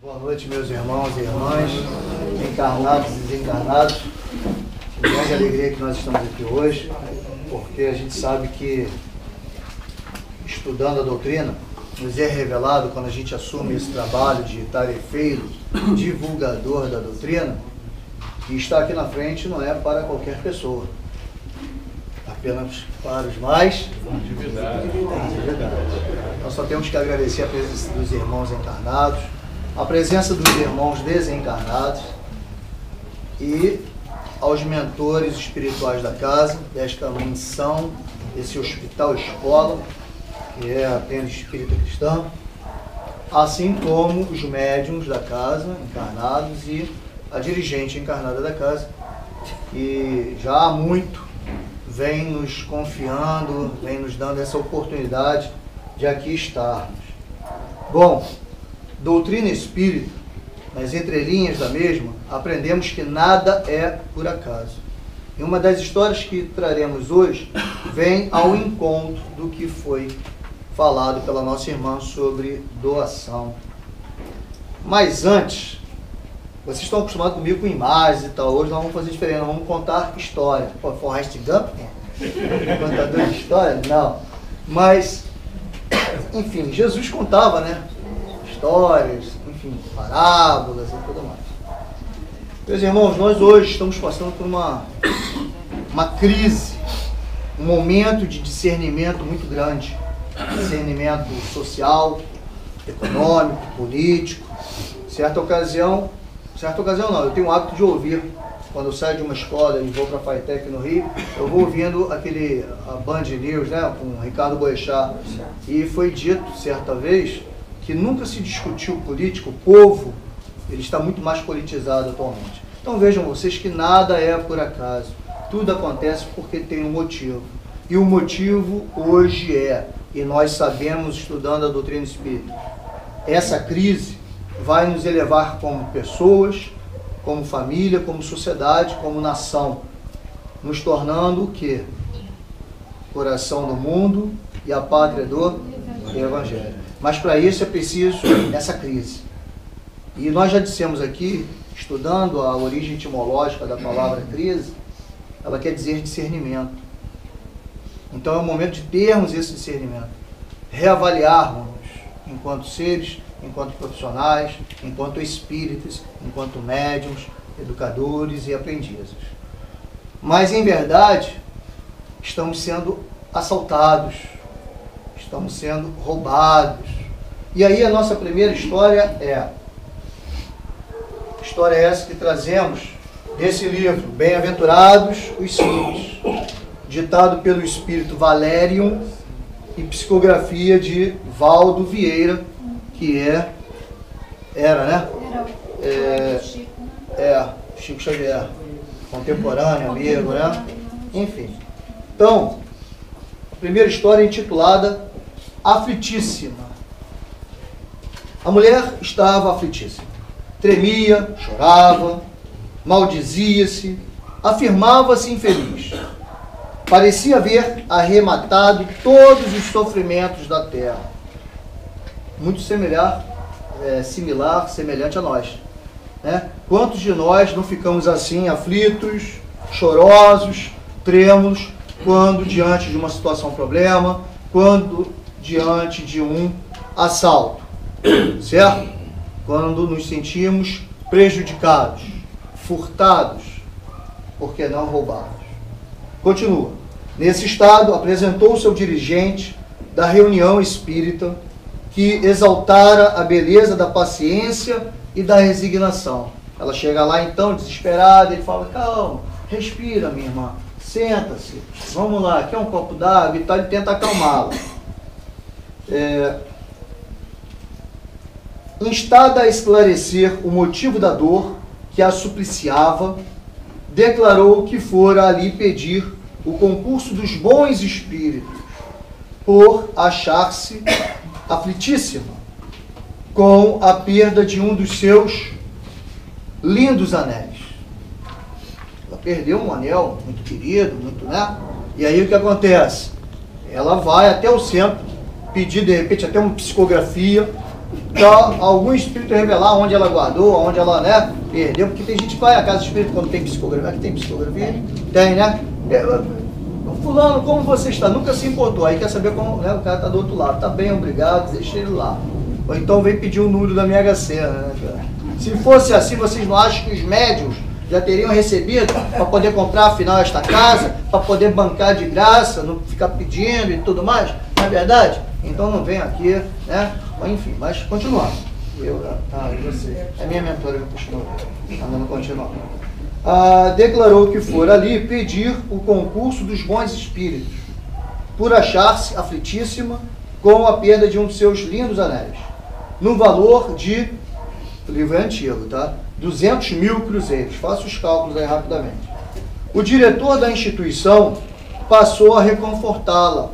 Boa noite, meus irmãos e irmãs, encarnados e desencarnados. Que grande alegria que nós estamos aqui hoje, porque a gente sabe que, estudando a doutrina, nos é revelado, quando a gente assume esse trabalho de tarefeiro, divulgador da doutrina, que estar aqui na frente não é para qualquer pessoa, apenas para os mais de verdade. Nós só temos que agradecer a presença dos irmãos encarnados, a presença dos irmãos desencarnados e aos mentores espirituais da casa, desta mansão, desse hospital escola, que é a Tenda Espírita Cristã, assim como os médiuns da casa, encarnados, e a dirigente encarnada da casa, que já há muito vem nos confiando, vem nos dando essa oportunidade de aqui estarmos. Bom, doutrina espírita, nas entrelinhas da mesma, aprendemos que nada é por acaso. E uma das histórias que traremos hoje vem ao encontro do que foi falado pela nossa irmã sobre doação. Mas antes, vocês estão acostumados comigo com imagens e tal, hoje nós vamos fazer diferente, nós vamos contar história. Pô, Forrest Gump? Contador de história? Não. Mas, enfim, Jesus contava, né? Histórias, enfim, parábolas e tudo mais. Meus irmãos, nós hoje estamos passando por uma crise, um momento de discernimento muito grande. Discernimento social, econômico, político. Certa ocasião não, eu tenho o hábito de ouvir, quando eu saio de uma escola e vou para a FATEC no Rio, eu vou ouvindo a Band News, né, com o Ricardo Boechat, e foi dito certa vez que nunca se discutiu política, o povo, ele está muito mais politizado atualmente. Então vejam vocês que nada é por acaso, tudo acontece porque tem um motivo, e o motivo hoje e nós sabemos, estudando a doutrina espírita, essa crise vai nos elevar como pessoas, como família, como sociedade, como nação, nos tornando o quê? Coração do mundo e a pátria do Evangelho. Mas para isso é preciso essa crise. E nós já dissemos aqui, estudando a origem etimológica da palavra crise, ela quer dizer discernimento. Então é o momento de termos esse discernimento, reavaliarmos enquanto seres, enquanto profissionais, enquanto espíritas, enquanto médiuns, educadores e aprendizes. Mas, em verdade, estamos sendo assaltados, estamos sendo roubados. E aí a nossa primeira história história essa que trazemos desse livro, Bem-aventurados os Simples, ditado pelo espírito Valérium e psicografia de Valdo Vieira, que era, né? Chico Xavier, contemporâneo, amigo, né? Enfim. Então, a primeira história é intitulada Aflitíssima. A mulher estava aflitíssima. Tremia, chorava, maldizia-se, afirmava-se infeliz. Parecia haver arrematado todos os sofrimentos da terra. Muito semelhante a nós, né? Quantos de nós não ficamos assim, aflitos, chorosos, trêmulos, quando diante de uma situação problema, quando diante de um assalto, certo? Quando nos sentimos prejudicados, furtados, por que não roubados? Continua. Nesse estado, apresentou-se ao dirigente da reunião espírita, que exaltara a beleza da paciência e da resignação. Ela chega lá então, desesperada, ele fala, calma, respira, minha irmã, senta-se, vamos lá, quer um copo d'água e tal, ele tenta acalmá-la. Instada a esclarecer o motivo da dor que a supliciava, declarou que fora ali pedir o concurso dos bons espíritos, por achar-se aflitíssima com a perda de um dos seus lindos anéis. Ela perdeu um anel muito querido, muito, né? E aí o que acontece? Ela vai até o centro pedir, de repente, até uma psicografia, para algum espírito revelar onde ela guardou, onde ela, né, perdeu, porque tem gente que vai à casa do espírito quando tem psicografia. Aqui tem psicografia? Tem, né? Fulano, como você está? Nunca se importou. Aí quer saber como, né, o cara está do outro lado. Tá bem, obrigado, deixa ele lá. Ou então vem pedir o número da Mega Sena, né, cara? Se fosse assim, vocês não acham que os médiuns já teriam recebido para poder comprar afinal esta casa, para poder bancar de graça, não ficar pedindo e tudo mais? Não é verdade? Então não vem aqui, né? Enfim, mas continuando. Você. É minha mentora que continua. Vamos continuar. Declarou que for ali pedir o concurso dos bons espíritos, por achar-se aflitíssima com a perda de um de seus lindos anéis, no valor de, o livro é antigo, tá? 200 mil cruzeiros. Faça os cálculos aí rapidamente. O diretor da instituição passou a reconfortá-la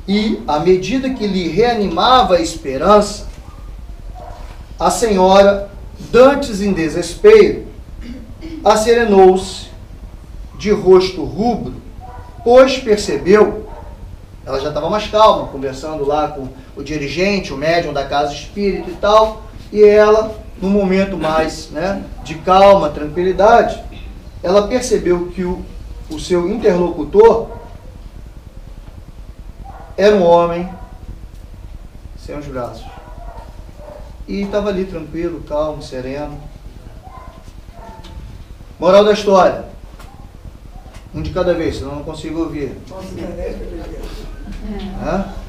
e, à medida que lhe reanimava a esperança, a senhora, dantes em desespero, acerenou-se de rosto rubro, pois percebeu, ela já estava mais calma, conversando lá com o dirigente, o médium da casa espírita e tal, e ela, num momento mais, né, de calma, tranquilidade, ela percebeu que o seu interlocutor era um homem sem os braços. E estava ali tranquilo, calmo, sereno. Moral da história. Um de cada vez, senão eu não consigo ouvir.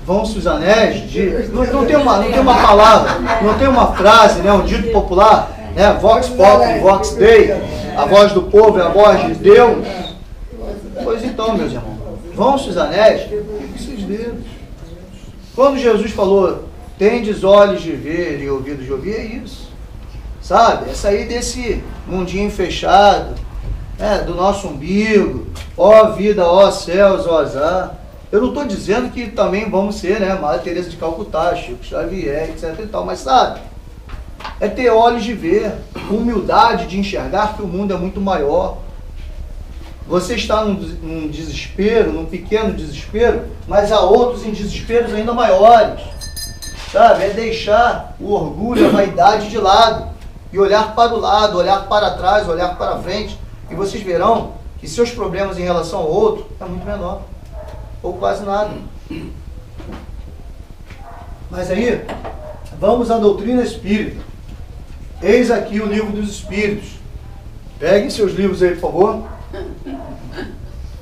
Vão-se os anéis de... Não tem uma palavra, não tem uma frase, né, um dito popular, né? Vox populi, vox dei. A voz do povo é a voz de Deus. Pois então, meus irmãos, vão-se os anéis e seus dedos. Quando Jesus falou, tendes olhos de ver e ouvidos de ouvir, é isso. Sabe? É sair desse mundinho fechado, né, do nosso umbigo. Ó vida, ó céus, ó azar. Eu não estou dizendo que também vamos ser, né, Madre Teresa de Calcutá, Chico Xavier, etc e tal, mas sabe? É ter olhos de ver, humildade de enxergar que o mundo é muito maior. Você está num desespero, num pequeno desespero, mas há outros em desesperos ainda maiores. Sabe? É deixar o orgulho, a vaidade de lado e olhar para o lado, olhar para trás, olhar para frente. E vocês verão que seus problemas em relação ao outro é muito menor, ou quase nada. Mas aí, vamos à doutrina espírita. Eis aqui o livro dos espíritos. Peguem seus livros aí, por favor.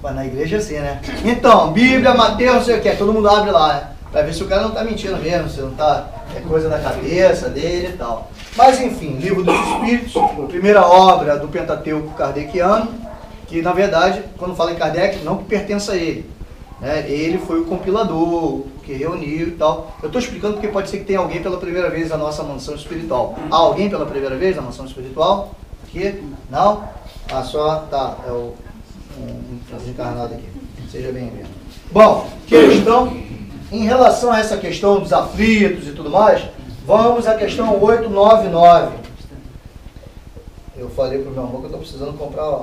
Mas na igreja é assim, né? Então, Bíblia, Mateus, não sei o que, todo mundo abre lá, né? Pra ver se o cara não está mentindo mesmo, se não está, é coisa da cabeça dele e tal. Mas enfim, Livro dos Espíritos, primeira obra do Pentateuco kardeciano, que na verdade, quando fala em Kardec, não que pertença a ele, né? Ele foi o compilador, que reuniu e tal. Eu estou explicando porque pode ser que tenha alguém pela primeira vez na nossa mansão espiritual. Há alguém pela primeira vez na mansão espiritual? Aqui? Não? Ah, só, tá, é o desencarnado aqui. Seja bem-vindo. Bom, questão, em relação a essa questão dos aflitos e tudo mais, vamos à questão 899. Eu falei para o meu amor que eu estou precisando comprar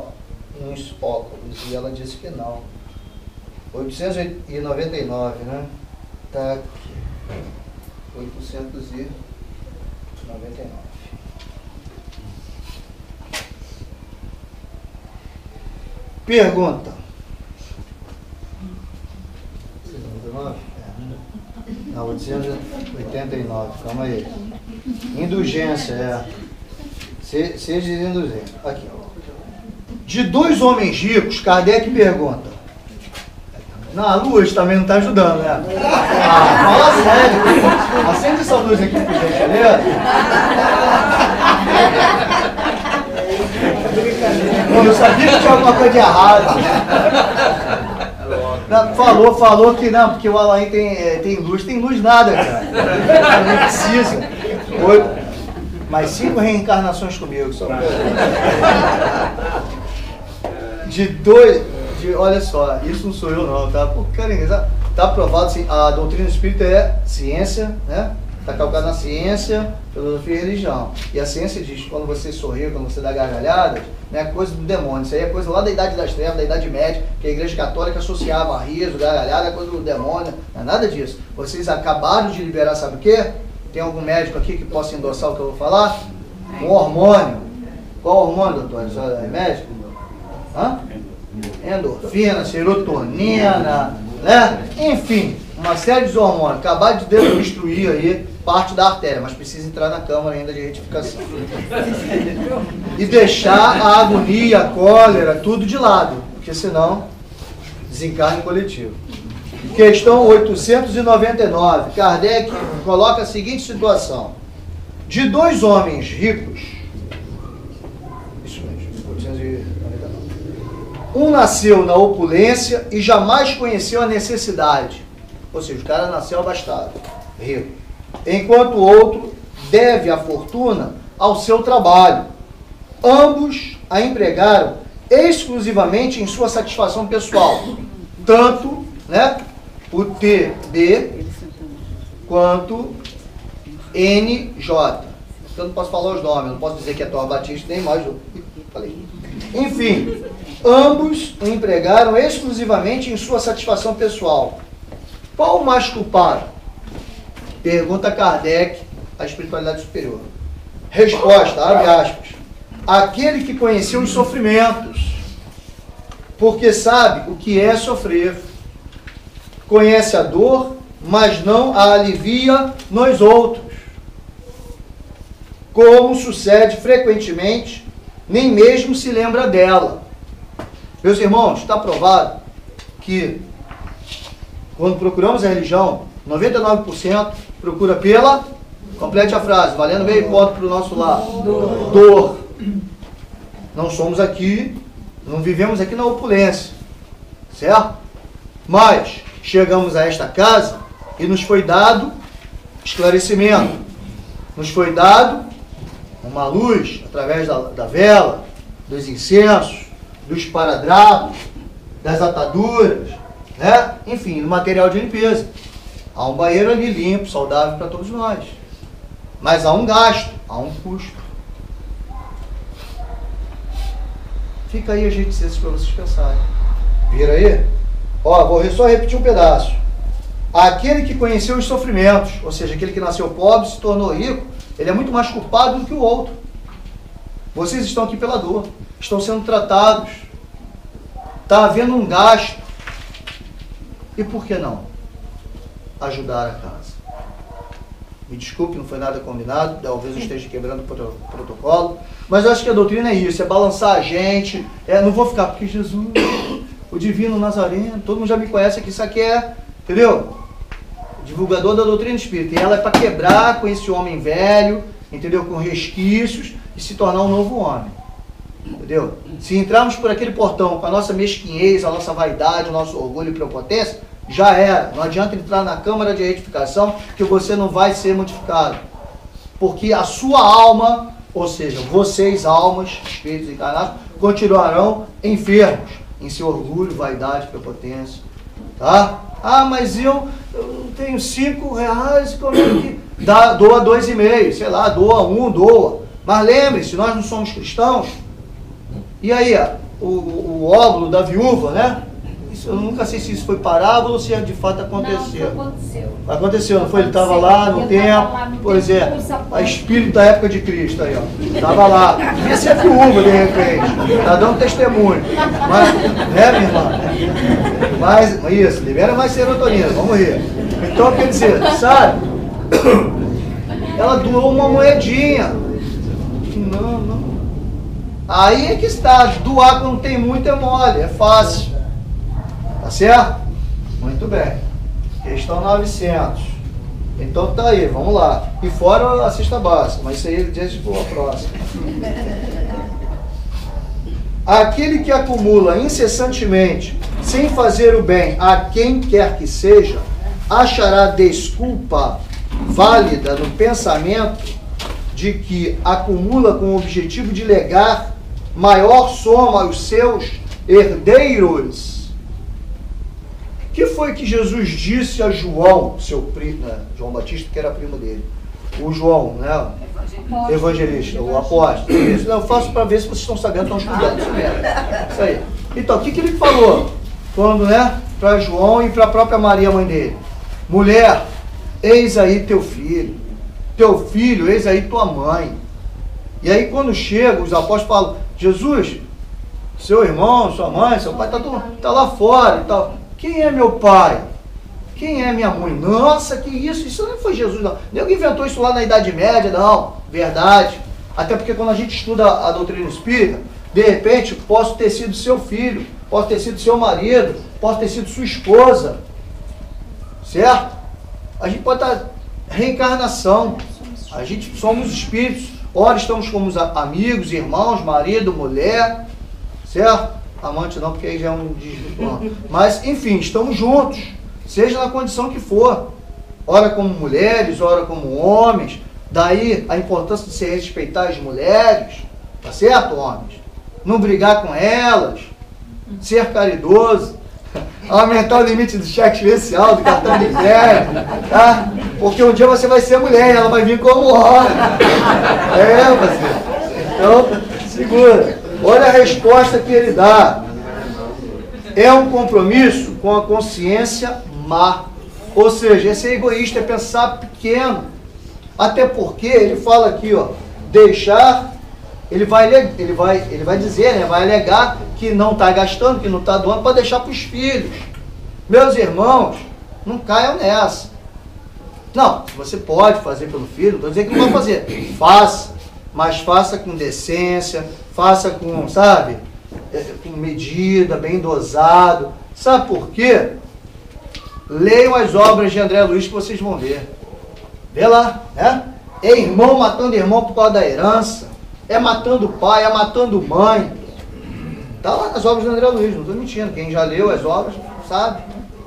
uns óculos e ela disse que não. 899, né? Tá aqui. 899. Pergunta. 899? Não, 889, calma aí. Indulgência, é. Seja indulgente. Aqui, ó. De dois homens ricos, Kardec pergunta. Não, a luz também não está ajudando, né? Fala sério. Acende essa luz aqui, por gentileza. Eu sabia que tinha alguma coisa de errado. Falou que não, porque o Alain tem luz. Tem luz nada, cara. Não precisa. Mais 5 reencarnações comigo. Só olha só, isso não sou eu não, tá? Pô, tá provado, assim, a doutrina espírita é ciência, né? Está calcada na ciência, filosofia e religião. E a ciência diz que quando você sorri, quando você dá gargalhada, não é coisa do demônio. Isso aí é coisa lá da Idade das Trevas, da Idade Média, que a Igreja Católica associava a riso, gargalhada, é coisa do demônio. Não é nada disso. Vocês acabaram de liberar, sabe o quê? Tem algum médico aqui que possa endossar o que eu vou falar? Um hormônio. Qual hormônio, doutor? A senhora é médico? Hã? Endorfina, serotonina, né? Enfim, uma série de hormônios. Acabar de destruir aí parte da artéria, mas precisa entrar na câmara ainda de retificação. E deixar a agonia, a cólera, tudo de lado, porque senão desencarne coletivo. Questão 899. Kardec coloca a seguinte situação. De dois homens ricos, isso mesmo, 899. Um nasceu na opulência e jamais conheceu a necessidade. Ou seja, o cara nasceu abastado, rico. Enquanto o outro deve a fortuna ao seu trabalho. Ambos a empregaram exclusivamente em sua satisfação pessoal. Tanto, né, o TB quanto NJ. Eu não posso falar os nomes, eu não posso dizer que é Thor Batista, nem mais. Falei. Enfim, ambos o empregaram exclusivamente em sua satisfação pessoal. Qual o mais culpado? Pergunta Kardec, a espiritualidade superior. Resposta, abre aspas. Aquele que conheceu os sofrimentos, porque sabe o que é sofrer. Conhece a dor, mas não a alivia nos outros. Como sucede frequentemente, nem mesmo se lembra dela. Meus irmãos, está provado que quando procuramos a religião, 99% procura pela, complete a frase, valendo meio ponto para o nosso lado. Dor. Não somos aqui, não vivemos aqui na opulência, certo? Mas chegamos a esta casa e nos foi dado esclarecimento, nos foi dado uma luz através da vela, dos incensos, dos esparadrapos, das ataduras, né? Enfim, do material de limpeza. Há um banheiro ali limpo, saudável para todos nós. Mas há um gasto, há um custo. Fica aí a gente para vocês pensarem. Vira aí? Ó, vou só repetir um pedaço. Aquele que conheceu os sofrimentos, ou seja, aquele que nasceu pobre, se tornou rico, ele é muito mais culpado do que o outro. Vocês estão aqui pela dor, estão sendo tratados, está havendo um gasto. E por que não ajudar a casa? Me desculpe, não foi nada combinado, talvez eu esteja quebrando o protocolo, mas eu acho que a doutrina é isso, é balançar a gente, não vou ficar, porque Jesus, o divino Nazareno, todo mundo já me conhece aqui, isso aqui é, entendeu? Divulgador da doutrina espírita, e ela é para quebrar com esse homem velho, entendeu? Com resquícios, e se tornar um novo homem, entendeu? Se entrarmos por aquele portão com a nossa mesquinhez, a nossa vaidade, o nosso orgulho e prepotência, já era. Não adianta entrar na câmara de retificação que você não vai ser modificado. Porque a sua alma, ou seja, vocês, almas, espíritos encarnados, continuarão enfermos em seu orgulho, vaidade, prepotência. Tá? Ah, mas eu tenho R$5, como é que doa 2,5, sei lá, doa 1, doa. Mas lembre-se, nós não somos cristãos. E aí, o óvulo da viúva, né? Eu nunca sei se isso foi parábola ou se de fato aconteceu. Não, aconteceu. Aconteceu, não foi? Ele estava lá no tempo. Pois é, a espírito da época de Cristo aí, ó. Estava lá. Devia ser viúva, de repente. Está dando testemunho. Mas, né, minha irmã? Mas, isso, libera mais serotonina, vamos rir. Então, quer dizer, sabe? Ela doou uma moedinha. Não. Aí é que está. Doar quando tem muito é mole, é fácil. Tá certo? Muito bem. Questão 900. Então tá aí, vamos lá. E fora a cesta básica, mas isso aí ele diz para a próxima. Aquele que acumula incessantemente, sem fazer o bem a quem quer que seja, achará desculpa válida no pensamento de que acumula com o objetivo de legar maior soma aos seus herdeiros. O que foi que Jesus disse a João, seu primo, né? João Batista, que era primo dele? O João, né? Evangelista, o apóstolo. Isso eu faço para ver se vocês estão sabendo, estão estudando. Isso aí. Então, o que ele falou? Quando, né? Para João e para a própria Maria, mãe dele. Mulher, eis aí teu filho. teu filho, eis aí tua mãe. E aí quando chega, os apóstolos falam, Jesus, seu irmão, sua mãe, seu pai tá lá fora e tal. Quem é meu pai? Quem é minha mãe? Nossa, que isso? Isso não foi Jesus, não. Ninguém inventou isso lá na Idade Média, não. Verdade. Até porque quando a gente estuda a doutrina espírita, de repente, posso ter sido seu filho, posso ter sido seu marido, posso ter sido sua esposa. Certo? A gente pode estar reencarnação. A gente somos espíritos. Ora estamos como amigos, irmãos, marido, mulher. Certo? Amante não, porque aí já é um desvirtual. Mas, enfim, estamos juntos. Seja na condição que for. Ora como mulheres, ora como homens. Daí a importância de se respeitar as mulheres. Tá certo, homens? Não brigar com elas. Ser caridoso. Aumentar o limite do cheque especial, do cartão de crédito. Tá? Porque um dia você vai ser mulher e ela vai vir como homem. É, você. Então, segura. Olha a resposta que ele dá. É um compromisso com a consciência má. Ou seja, é ser egoísta, é pensar pequeno. Até porque ele fala aqui, ó, deixar, ele vai dizer, né, vai alegar que não está gastando, que não está doando para deixar para os filhos. Meus irmãos, não caiam nessa. Não, você pode fazer pelo filho, não estou dizendo que não vai fazer. Faça, mas faça com decência, faça com, sabe, com medida, bem dosado. Sabe por quê? Leiam as obras de André Luiz que vocês vão ver. Vê lá, né? É irmão matando irmão por causa da herança. É matando pai, é matando mãe. Está lá nas obras de André Luiz, não estou mentindo. Quem já leu as obras sabe.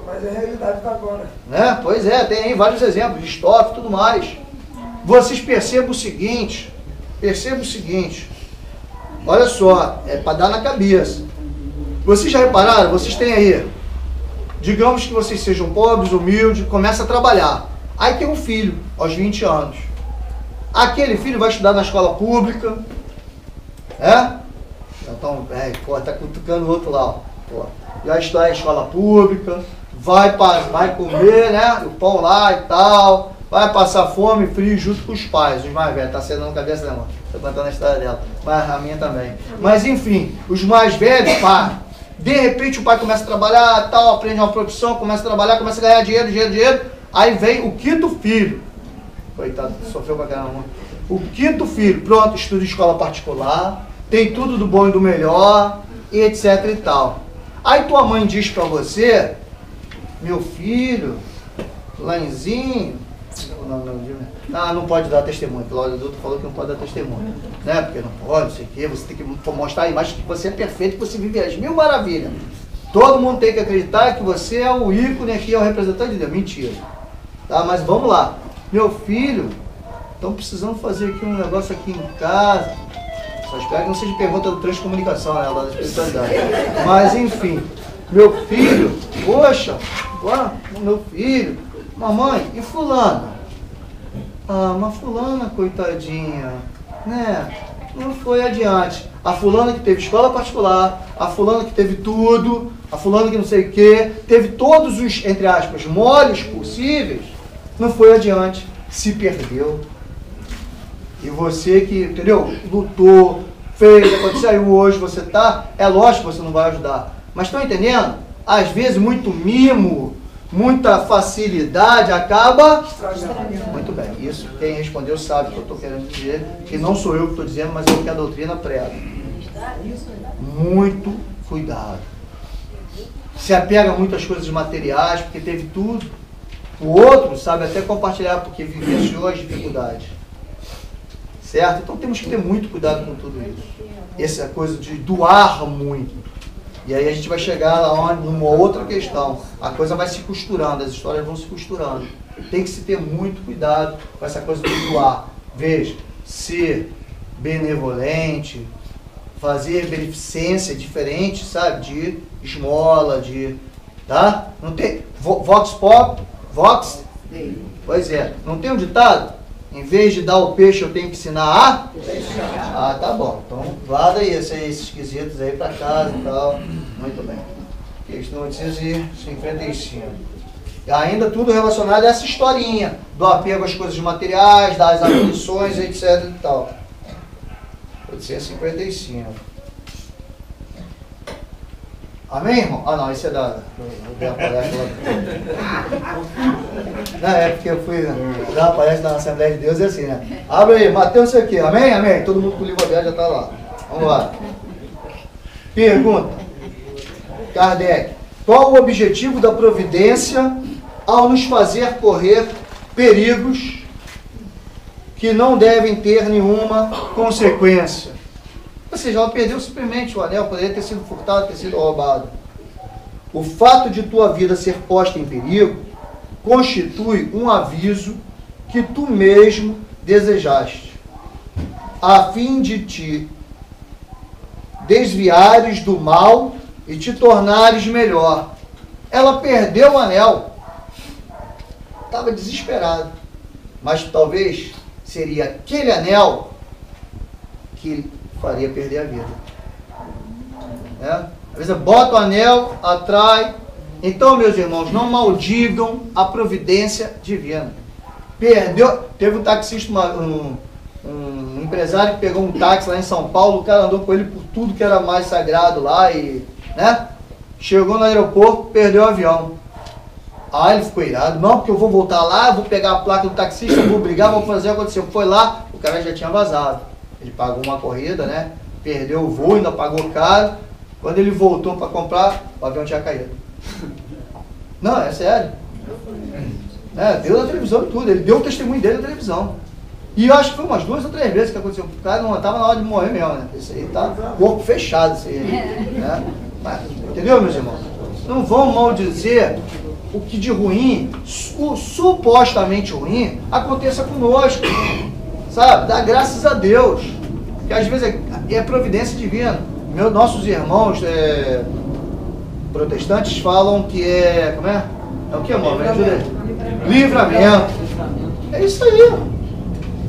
Mas é a realidade está agora. Né? Pois é, tem aí vários exemplos de história e tudo mais. Vocês percebam o seguinte. Olha só, é para dar na cabeça. Vocês já repararam? Vocês têm aí, digamos que vocês sejam pobres, humildes, começa a trabalhar. Aí tem um filho, aos 20 anos. Aquele filho vai estudar na escola pública. Então, tá cutucando o outro lá, ó. Pô, vai estudar em escola pública, vai comer, né, o pão lá e tal, vai passar fome, frio junto com os pais, os mais velhos. Tá acenando a cabeça, né, mano? Tô contando a história dela, mas a minha também. Mas enfim, os mais velhos, pá, de repente o pai começa a trabalhar, tal, aprende uma profissão, começa a trabalhar, começa a ganhar dinheiro, aí vem o quinto filho. Coitado, sofreu pra caramba. O quinto filho, pronto, estuda em escola particular, tem tudo do bom e do melhor, e etc e tal. Aí tua mãe diz pra você, meu filho, Lanzinho, não pode dar testemunho, porque o adulto falou que não pode dar testemunho, né? Porque não pode, não sei o quê, você tem que mostrar a imagem que você é perfeito, que você vive as mil maravilhas. Todo mundo tem que acreditar que você é o ícone aqui, é o representante de Deus. Mentira. Tá, mas vamos lá. Meu filho, estão precisando fazer aqui um negócio aqui em casa. Só espero que não seja pergunta do transcomunicação, né? Lá da espiritualidade. Mas enfim, meu filho, poxa, meu filho, mamãe, e fulana? Ah, mas fulana, coitadinha, né? Não foi adiante. A fulana que teve escola particular, a fulana que teve tudo, a fulana que não sei o quê, teve todos os, entre aspas, moles possíveis, não foi adiante, se perdeu. E você que, entendeu, lutou, fez, quando saiu hoje, você tá, é lógico que você não vai ajudar. Mas estão entendendo? Às vezes muito mimo, muita facilidade acaba... Muito bem, isso quem respondeu sabe o que eu estou querendo dizer, que não sou eu que estou dizendo, mas é o que a doutrina prega. Muito cuidado. Se apega a muitas coisas materiais, porque teve tudo. O outro sabe até compartilhar, porque vivenciou as dificuldades. Certo? Então temos que ter muito cuidado com tudo isso. Essa coisa de doar muito. E aí a gente vai chegar lá numa outra questão. A coisa vai se costurando, as histórias vão se costurando. Tem que se ter muito cuidado com essa coisa de doar. Veja, ser benevolente, fazer beneficência diferente, sabe? De esmola, de... Tá? Não tem... Vox pop? Vox? Pois é. Não tem um ditado? Em vez de dar o peixe, eu tenho que ensinar a... Ah, tá bom. Então, guarda aí esses quesitos aí pra casa e tal. Muito bem. Questão 855. Ainda tudo relacionado a essa historinha do apego às coisas materiais, das aflições, etc e tal. 855. Amém, irmão? Ah, não, esse é da palestra lá. Não, é porque eu fui dar uma palestra na Assembleia de Deus e assim, né? Abre aí, Mateus isso aqui. Amém? Amém. Todo mundo com o livro aberto já está lá. Vamos lá. Pergunta. Kardec. Qual o objetivo da providência ao nos fazer correr perigos que não devem ter nenhuma consequência? Ou seja, ela perdeu simplesmente o anel, poderia ter sido furtado, ter sido roubado. O fato de tua vida ser posta em perigo constitui um aviso que tu mesmo desejaste, a fim de te desviares do mal e te tornares melhor. Ela perdeu o anel, estava desesperada, mas talvez seria aquele anel que faria perder a vida. Às vezes bota o anel, atrai. Então, meus irmãos, não maldigam a providência divina. Perdeu. Teve um taxista, um empresário que pegou um táxi lá em São Paulo, o cara andou com ele por tudo que era mais sagrado lá e, né? Chegou no aeroporto, perdeu o avião. Aí ele ficou irado. Não, porque eu vou voltar lá, vou pegar a placa do taxista, vou brigar, vou fazer o que aconteceu. Foi lá, o cara já tinha vazado. Ele pagou uma corrida, né? Perdeu o voo, ainda pagou caro. Quando ele voltou para comprar, o avião tinha caído. Não, é sério. Deu na televisão e tudo. Ele deu o testemunho dele na televisão. E eu acho que foi umas 2 ou 3 vezes que aconteceu. O cara não estava na hora de morrer mesmo, né? Isso aí tá corpo fechado, isso aí. Né? Mas, entendeu, meus irmãos? Não vão maldizer o que de ruim, o supostamente ruim, aconteça conosco. Sabe? Dá graças a Deus. Que às vezes é providência divina. Nossos irmãos protestantes falam que é... Como é? É o que, amor? Me ajuda aí. Livramento. É isso aí.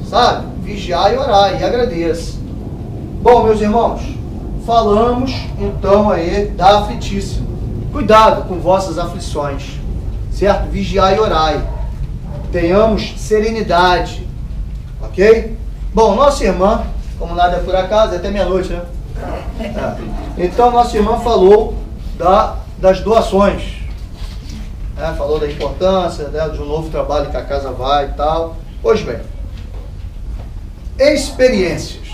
Sabe? Vigiar e orar. E agradeça. Bom, meus irmãos, falamos então aí da aflitíssima. Cuidado com vossas aflições. Certo? Vigiar e orar. Tenhamos serenidade. Ok? Bom, nossa irmã, como nada é por acaso, é até meia-noite, né? Então, nossa irmã falou das doações. Falou da importância, né, de um novo trabalho que a casa vai e tal. Pois bem, experiências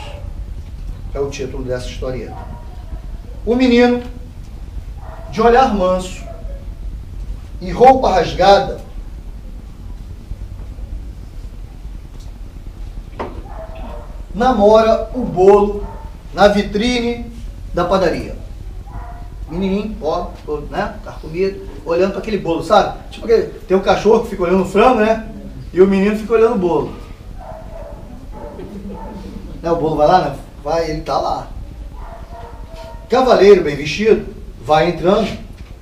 é o título dessa historieta. O menino, de olhar manso e roupa rasgada, namora o bolo na vitrine da padaria. Menininho, ó, né, carcomido, olhando para aquele bolo, sabe? Tipo, tem um cachorro que fica olhando o frango, né? E o menino fica olhando o bolo. Né, o bolo vai lá, né? Vai, ele tá lá. Cavaleiro bem vestido vai entrando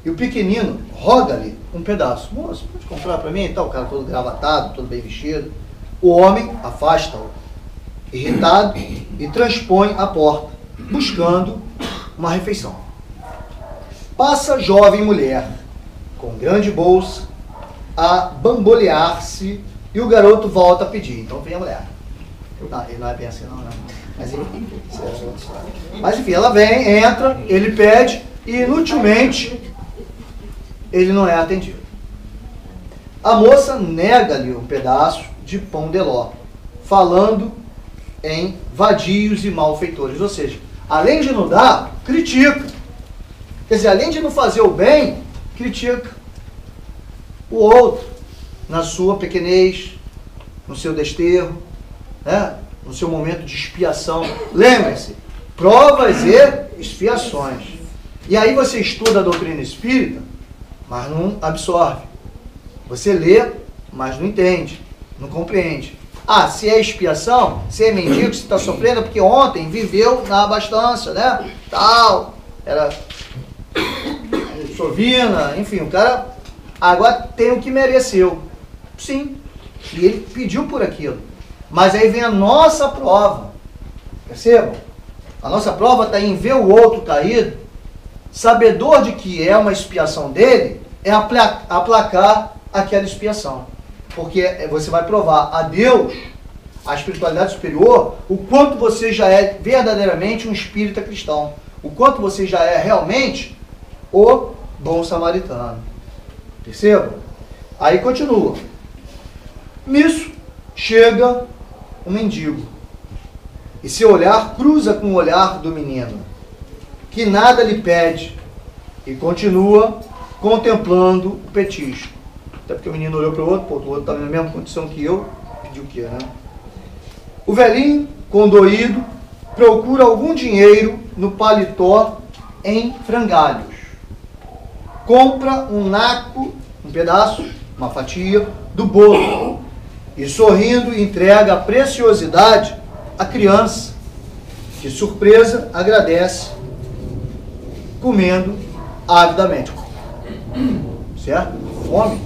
e o pequenino roga-lhe um pedaço. Moço, pode comprar para mim e tal? O cara todo gravatado, todo bem vestido. O homem afasta-o, irritado, e transpõe a porta, buscando uma refeição. Passa jovem mulher, com grande bolsa, a bambolear-se, e o garoto volta a pedir. Então vem a mulher. Não, ele não é bem assim, não, né? Mas enfim, ela vem, entra, ele pede, e inutilmente ele não é atendido. A moça nega-lhe um pedaço de pão de ló, falando em vadios e malfeitores. Ou seja, além de não dar, critica. Quer dizer, além de não fazer o bem, critica o outro na sua pequenez, no seu desterro, né? No seu momento de expiação. Lembre-se, provas e expiações. E aí você estuda a doutrina espírita, mas não absorve. Você lê, mas não entende, não compreende. Ah, se é expiação, se é mendigo, se está sofrendo, é porque ontem viveu na abastança, né? Tal, era sovina, enfim, o cara agora tem o que mereceu. Sim, e ele pediu por aquilo. Mas aí vem a nossa prova. Percebam? A nossa prova está em ver o outro caído, sabedor de que é uma expiação dele, é aplacar aquela expiação. Porque você vai provar a Deus, a espiritualidade superior, o quanto você já é verdadeiramente um espírita cristão. O quanto você já é realmente o bom samaritano. Perceba? Aí continua. Nisso chega um mendigo. E seu olhar cruza com o olhar do menino, que nada lhe pede, e continua contemplando o petisco. Até porque o menino olhou para o outro, o outro estava na mesma condição que eu, pediu o quê, né? O velhinho, condoído, procura algum dinheiro no paletó em frangalhos. Compra um naco, um pedaço, uma fatia, do bolo. E sorrindo entrega a preciosidade à criança, que surpresa agradece, comendo avidamente. Certo? Fome,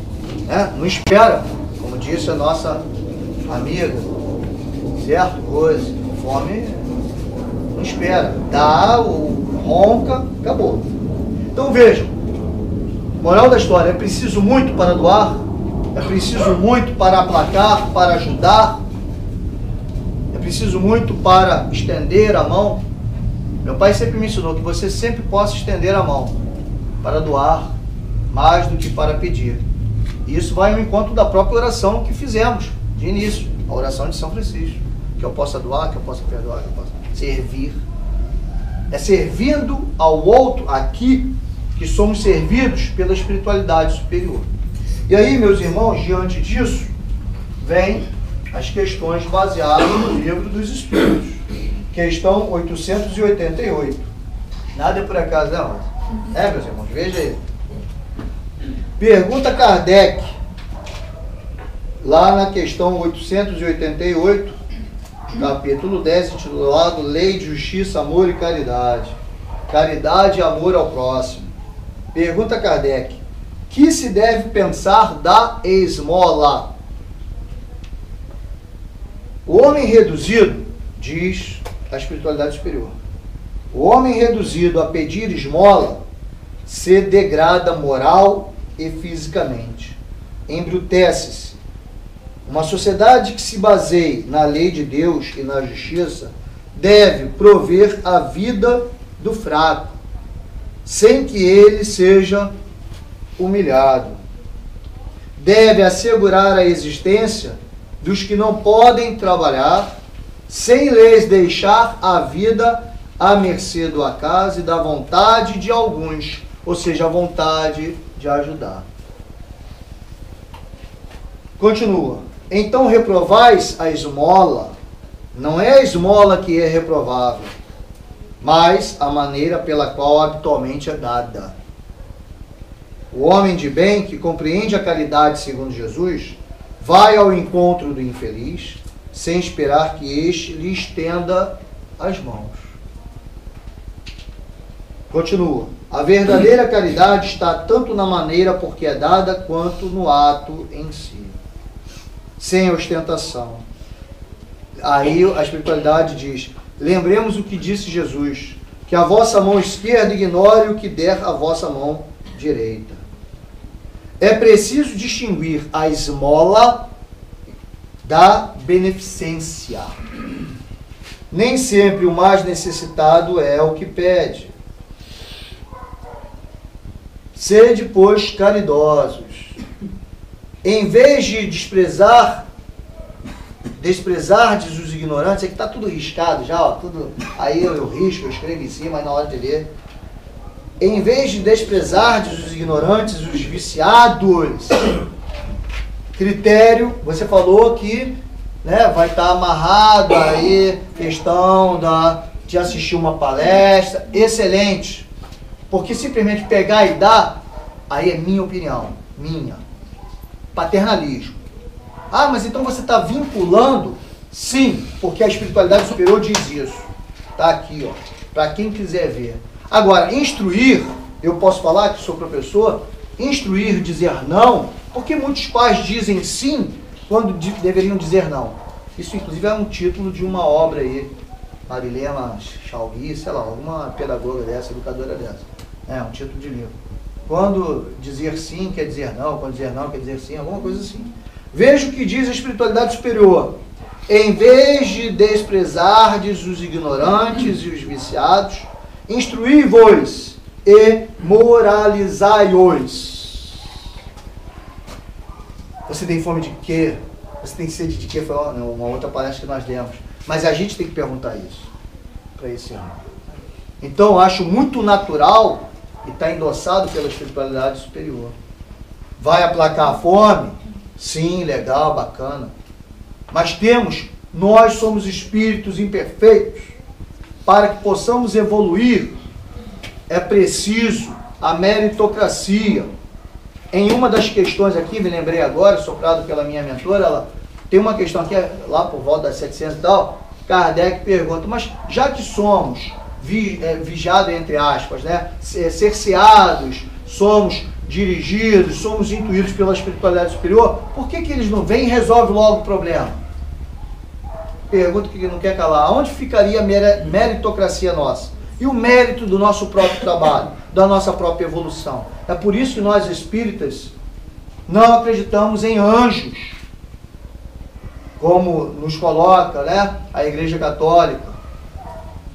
né? Não espera, como disse a nossa amiga. Certo? Coisa. Fome não espera. Dá, ronca, acabou. Então vejam, moral da história, é preciso muito para doar, é preciso muito para aplacar, para ajudar, é preciso muito para estender a mão. Meu pai sempre me ensinou que você sempre possa estender a mão para doar mais do que para pedir. E isso vai ao encontro da própria oração que fizemos de início, a oração de São Francisco. Que eu possa doar, que eu possa perdoar, que eu possa servir. É servindo ao outro aqui que somos servidos pela espiritualidade superior. E aí, meus irmãos, diante disso, vem as questões baseadas no Livro dos Espíritos. Questão 888. Nada é por acaso, não? Meus irmãos, veja aí. Pergunta Kardec, lá na questão 888, capítulo 10, intitulado Lei de Justiça, Amor e Caridade. Caridade e amor ao próximo. Pergunta Kardec, que se deve pensar da esmola? O homem reduzido, diz a espiritualidade superior, o homem reduzido a pedir esmola se degrada moral e fisicamente, embrutece-se. Uma sociedade que se baseie na lei de Deus e na justiça deve prover a vida do fraco, sem que ele seja humilhado. Deve assegurar a existência dos que não podem trabalhar, sem lhes deixar a vida à mercê do acaso e da vontade de alguns, ou seja, a vontade de ajudar. Continua. Então reprovais a esmola. Não é a esmola que é reprovável, mas a maneira pela qual habitualmente é dada. O homem de bem, que compreende a caridade segundo Jesus, vai ao encontro do infeliz, sem esperar que este lhe estenda as mãos. Continua. A verdadeira caridade está tanto na maneira por que é dada, quanto no ato em si, sem ostentação. Aí a espiritualidade diz, lembremos o que disse Jesus, que a vossa mão esquerda ignore o que der a vossa mão direita. É preciso distinguir a esmola da beneficência. Nem sempre o mais necessitado é o que pede. Sede, pois, caridosos. Em vez de desprezardes os ignorantes, é que está tudo riscado já, ó, tudo, aí eu risco, eu escrevo em cima, aí na hora de ler. Em vez de desprezardes os ignorantes, os viciados, critério, você falou que, né, vai estar amarrado aí, questão de assistir uma palestra, excelente. Porque simplesmente pegar e dar, aí é minha opinião, minha. Paternalismo. Ah, mas então você está vinculando? Sim, porque a espiritualidade superior diz isso. Está aqui, ó, para quem quiser ver. Agora, instruir, eu posso falar que sou professor, instruir, dizer não, porque muitos pais dizem sim quando deveriam dizer não. Isso, inclusive, é um título de uma obra aí, Marilena Chaugui, sei lá, alguma pedagoga dessa, educadora dessa. É um título de livro. Quando dizer sim quer dizer não, quando dizer não quer dizer sim, alguma coisa assim. Veja o que diz a espiritualidade superior. Em vez de desprezardes os ignorantes e os viciados, instruí-vos e moralizai-os. Você tem fome de quê? Você tem sede de quê? Foi uma outra palestra que nós demos. Mas a gente tem que perguntar isso para esse irmão. Então, eu acho muito natural e está endossado pela espiritualidade superior. Vai aplacar a fome? Sim, legal, bacana. Mas nós somos espíritos imperfeitos. Para que possamos evoluir, é preciso a meritocracia. Em uma das questões aqui, me lembrei agora, soprado pela minha mentora, ela tem uma questão aqui, lá por volta das 700 e tal, Kardec pergunta, mas já que somos vigiados, entre aspas, né, cerceados, somos dirigidos, somos intuídos pela espiritualidade superior, por que eles não vêm e resolvem logo o problema? Pergunta que não quer calar. Onde ficaria a meritocracia nossa? E o mérito do nosso próprio trabalho, da nossa própria evolução? É por isso que nós espíritas não acreditamos em anjos, como nos coloca, né, a Igreja Católica.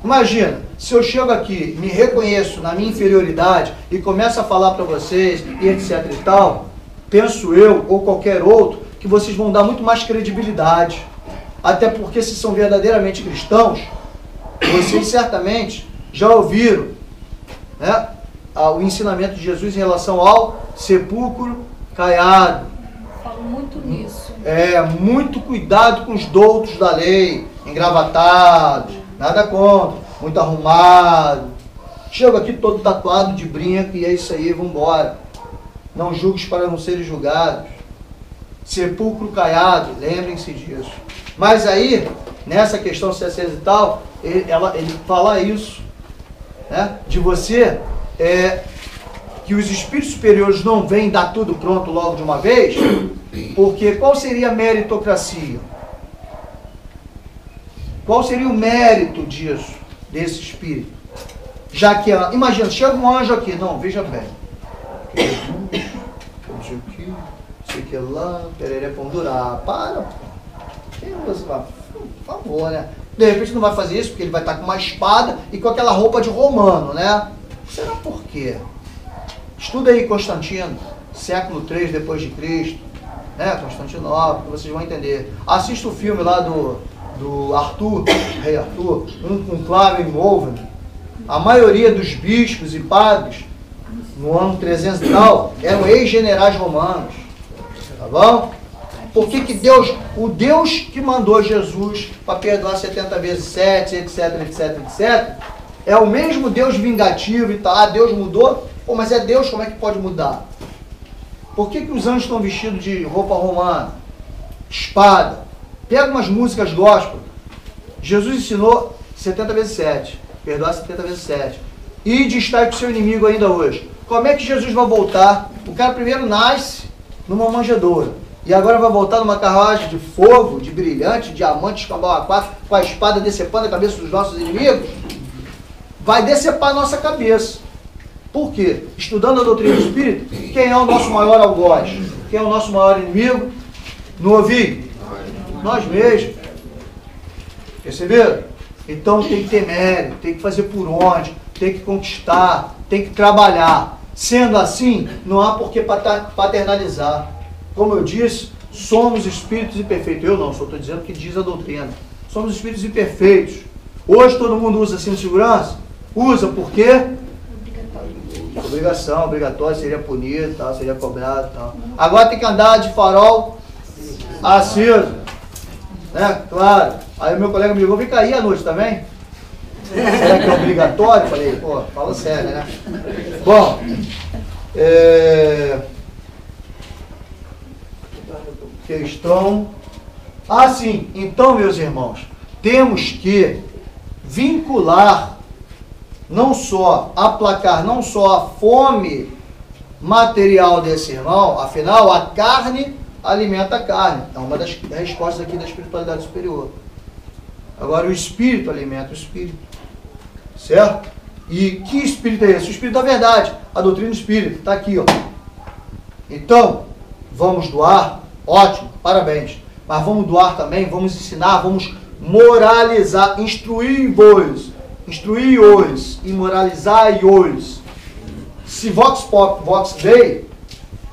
Imagina, se eu chego aqui, me reconheço na minha inferioridade e começo a falar para vocês e etc e tal, penso eu, ou qualquer outro, que vocês vão dar muito mais credibilidade. Até porque, se são verdadeiramente cristãos, vocês certamente já ouviram, né, o ensinamento de Jesus em relação ao sepulcro caiado. Falo muito nisso. Muito cuidado com os doutos da lei, engravatados, nada contra, muito arrumado. Chego aqui todo tatuado de brinco e é isso aí, vambora. Não julgues para não serem julgados. Sepulcro caiado, lembrem-se disso. Mas aí, nessa questão 600 e tal, ele fala isso, né, de você, que os espíritos superiores não vêm dar tudo pronto logo de uma vez, porque qual seria a meritocracia? Qual seria o mérito disso, desse espírito? Já que, imagina, chega um anjo aqui, não, veja bem, isso aqui, isso aqui lá, perere pondurar, para, por favor, né? De repente não vai fazer isso, porque ele vai estar com uma espada e com aquela roupa de romano, né? Será por quê? Estuda aí Constantino, século III depois de Cristo, né? Constantinopla, que vocês vão entender. Assista o filme lá do Arthur, rei Arthur, um conclave em Moulin. A maioria dos bispos e padres, no ano 300 e tal, eram ex-generais romanos. Tá bom? Por que Deus, o Deus que mandou Jesus para perdoar 70 vezes 7, etc, etc, etc, é o mesmo Deus vingativo e tal. Deus mudou? Pô, mas é Deus, como é que pode mudar? Por que os anjos estão vestidos de roupa romana? Espada. Pega umas músicas gospel. Jesus ensinou 70 vezes 7. Perdoar 70 vezes 7. E estar com o seu inimigo ainda hoje. Como é que Jesus vai voltar? O cara primeiro nasce numa manjedoura. E agora vai voltar numa carruagem de fogo, de brilhante, diamante, escambau A4, com a espada decepando a cabeça dos nossos inimigos? Vai decepar a nossa cabeça. Por quê? Estudando a doutrina do Espírito, quem é o nosso maior algoz? Quem é o nosso maior inimigo? Não ouvi? Nós mesmos. Perceberam? Então tem que ter mérito, tem que fazer por onde, tem que conquistar, tem que trabalhar. Sendo assim, não há por que paternalizar. Como eu disse, somos espíritos imperfeitos. Eu não, só estou dizendo o que diz a doutrina. Somos espíritos imperfeitos. Hoje todo mundo usa cinto de segurança? Usa, por quê? Obrigação, obrigatório, seria punido, tal, seria cobrado. Tal. Agora tem que andar de farol aceso. Né? Claro. Aí meu colega me ligou, vem cair à noite também? Será que é obrigatório? Falei, pô, fala sério, né? Bom, questão... sim, então, meus irmãos, temos que vincular, não só, aplacar não só a fome material desse irmão, afinal, a carne alimenta a carne. É uma das respostas aqui da espiritualidade superior. Agora, o espírito alimenta o espírito. Certo? E que espírito é esse? O espírito da verdade, a doutrina espírita, está aqui, ó. Então, vamos doar, ótimo, parabéns. Mas vamos doar também, vamos ensinar, vamos moralizar, instruir-vos e moralizai-os. Se Vox Pop, Vox Dei,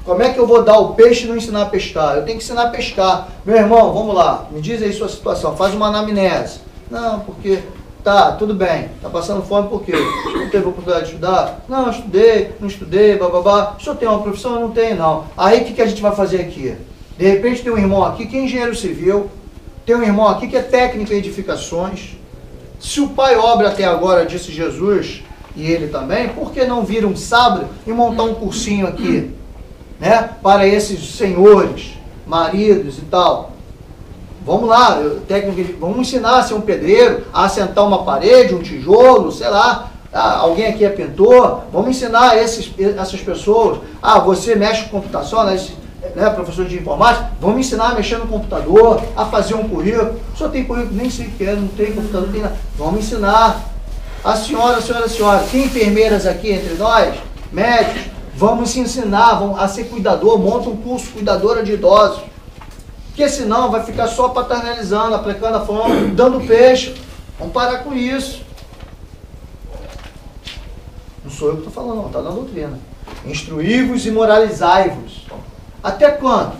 como é que eu vou dar o peixe e não ensinar a pescar? Eu tenho que ensinar a pescar. Meu irmão, vamos lá, me diz aí sua situação, faz uma anamnese. Não, porque, tá, tudo bem, tá passando fome por quê? Não teve oportunidade de estudar? Não, não estudei, bababá. O senhor tem uma profissão? Eu não tenho, não. Aí o que a gente vai fazer aqui? De repente tem um irmão aqui que é engenheiro civil, tem um irmão aqui que é técnico em edificações. Se o Pai obra até agora, disse Jesus, e ele também, por que não vir um sábado e montar um cursinho aqui, né, para esses senhores, maridos e tal? Vamos lá, vamos ensinar a ser um pedreiro, a assentar uma parede, um tijolo, sei lá. Alguém aqui é pintor, vamos ensinar essas pessoas. Você mexe com computação, né, professor de informática, vamos ensinar a mexer no computador, a fazer um currículo. O senhor tem currículo? Nem sei o que é, não tem computador, não tem nada. Vamos ensinar. A senhora, tem enfermeiras aqui entre nós, médicos, vamos ensinar a ser cuidador, monta um curso cuidadora de idosos. Porque senão vai ficar só paternalizando, aplicando a fome, dando peixe. Vamos parar com isso. Não sou eu que estou falando, não, está na doutrina. Instruí-vos e moralizai-vos. Até quando?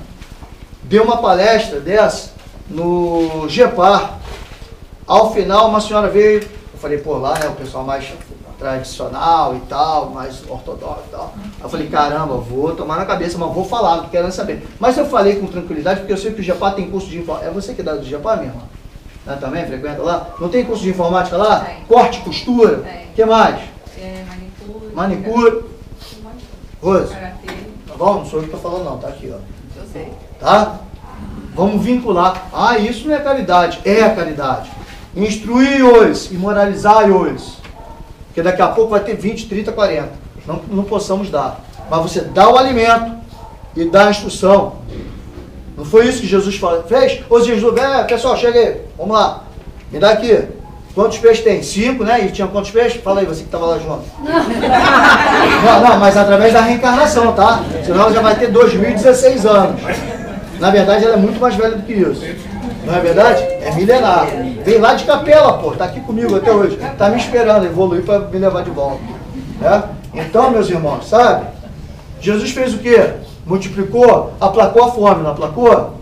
Deu uma palestra dessa no GEPAR. Ao final, uma senhora veio, eu falei, pô, lá é o pessoal mais tradicional e tal, mais ortodoxo e tal. Eu falei, caramba, vou tomar na cabeça, mas vou falar, não quero nem saber. Mas eu falei com tranquilidade, porque eu sei que o GEPAR tem curso de informática. É você que dá do GEPAR, minha irmã? Também frequenta lá? Não tem curso de informática lá? Tem. Corte, costura? Tem. O que mais? Manicure. Rose. Tá bom? Não sou eu que estou falando não, tá aqui, ó. Eu sei. Tá? Vamos vincular. Isso não é caridade. É a caridade. Instruí-os e moralizai-os. Porque daqui a pouco vai ter 20, 30, 40. Não possamos dar. Mas você dá o alimento e dá a instrução. Não foi isso que Jesus fez? Ô Jesus, pessoal, chega aí. Vamos lá. Me dá aqui. Quantos peixes tem? 5, né? E tinha quantos peixes? Fala aí, você que estava lá junto. Não, mas através da reencarnação, tá? Senão ela já vai ter 2016 anos. Na verdade, ela é muito mais velha do que isso. Não é verdade? É milenar. Vem lá de Capela, pô. Tá aqui comigo até hoje. Tá me esperando evoluir para me levar de volta. Né? Então, meus irmãos, sabe? Jesus fez o quê? Multiplicou, aplacou a fome, não aplacou?